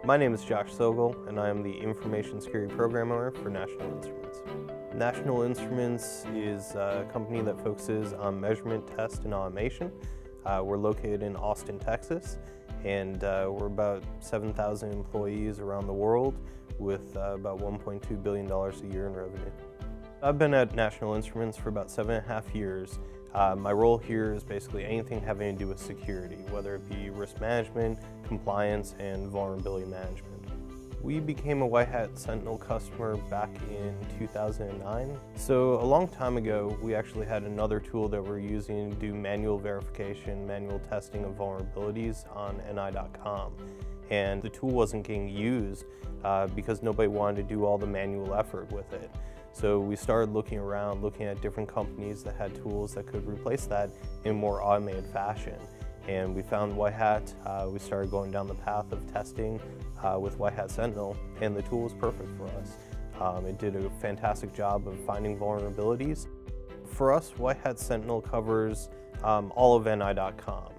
My name is Josh Sokol, and I am the Information Security Program Owner for National Instruments. National Instruments is a company that focuses on measurement, test, and automation. We're located in Austin, Texas, and we're about 7,000 employees around the world with about $1.2 billion a year in revenue. I've been at National Instruments for about 7.5 years. My role here is basically anything having to do with security, whether it be risk management, compliance, and vulnerability management. We became a WhiteHat Sentinel customer back in 2009. So a long time ago, we actually had another tool that we're using to do manual verification, manual testing of vulnerabilities on NI.com. And the tool wasn't getting used because nobody wanted to do all the manual effort with it. So we started looking around, looking at different companies that had tools that could replace that in a more automated fashion. And we found WhiteHat. We started going down the path of testing with WhiteHat Sentinel, and the tool was perfect for us. It did a fantastic job of finding vulnerabilities. For us, WhiteHat Sentinel covers all of NI.com.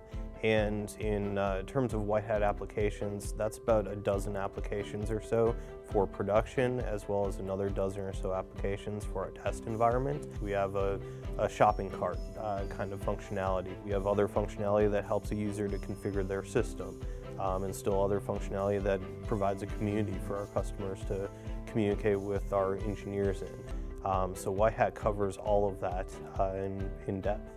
And in terms of WhiteHat applications, that's about a dozen applications or so for production, as well as another dozen or so applications for our test environment. We have a shopping cart kind of functionality. We have other functionality that helps a user to configure their system, and still other functionality that provides a community for our customers to communicate with our engineers in. So WhiteHat covers all of that in depth.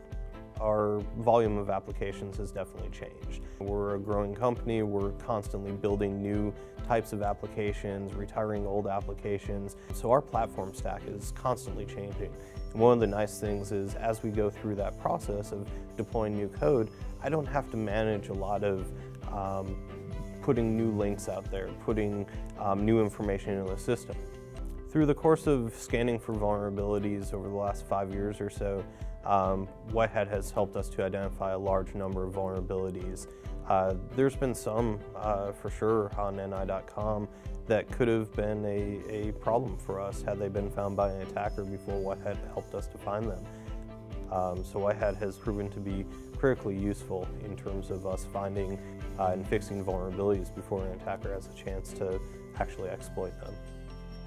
Our volume of applications has definitely changed. We're a growing company. We're constantly building new types of applications, retiring old applications. So our platform stack is constantly changing. And one of the nice things is as we go through that process of deploying new code, I don't have to manage a lot of putting new links out there, putting new information into the system. Through the course of scanning for vulnerabilities over the last 5 years or so, WhiteHat has helped us to identify a large number of vulnerabilities. There's been some, for sure, on NI.com that could have been a problem for us had they been found by an attacker before WhiteHat helped us to find them. So WhiteHat has proven to be critically useful in terms of us finding and fixing vulnerabilities before an attacker has a chance to actually exploit them.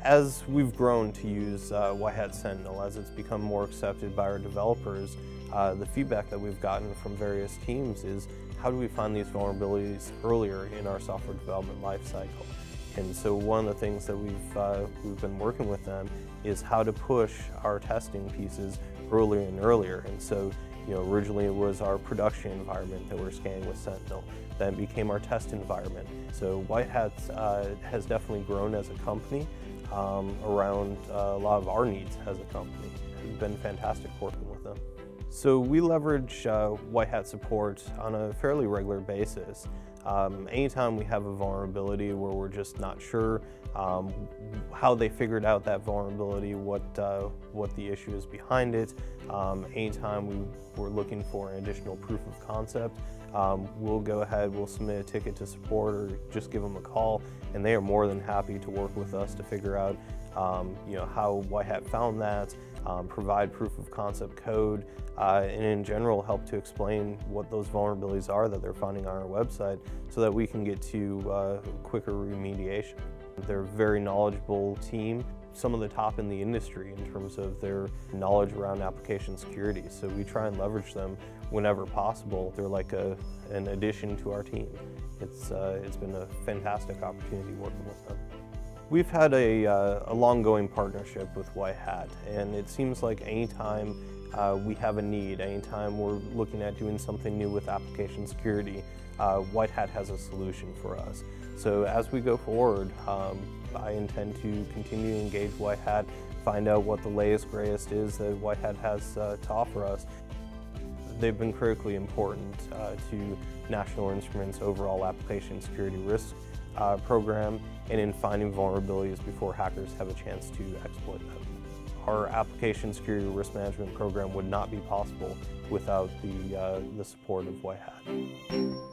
As we've grown to use WhiteHat Sentinel, as it's become more accepted by our developers, the feedback that we've gotten from various teams is how do we find these vulnerabilities earlier in our software development lifecycle? And so one of the things that we've been working with them is how to push our testing pieces earlier and earlier. And so, originally it was our production environment that we're scanning with Sentinel. Then it became our test environment. So WhiteHat has definitely grown as a company around a lot of our needs as a company. It's been fantastic working with them. So we leverage WhiteHat support on a fairly regular basis. Anytime we have a vulnerability where we're just not sure how they figured out that vulnerability, what the issue is behind it, anytime we're looking for an additional proof of concept, we'll go ahead, we'll submit a ticket to support or just give them a call, and they are more than happy to work with us to figure out how WhiteHat found that, provide proof of concept code, and in general help to explain what those vulnerabilities are that they're finding on our website so that we can get to quicker remediation. They're a very knowledgeable team, some of the top in the industry in terms of their knowledge around application security. So we try and leverage them whenever possible. They're like an addition to our team. It's been a fantastic opportunity working with them. We've had a long-going partnership with WhiteHat, and it seems like anytime we have a need, anytime we're looking at doing something new with application security, WhiteHat has a solution for us. So as we go forward, I intend to continue to engage WhiteHat, find out what the latest, greatest is that WhiteHat has to offer us. They've been critically important to National Instruments' overall application security risk program and in finding vulnerabilities before hackers have a chance to exploit them. Our application security risk management program would not be possible without the support of WhiteHat.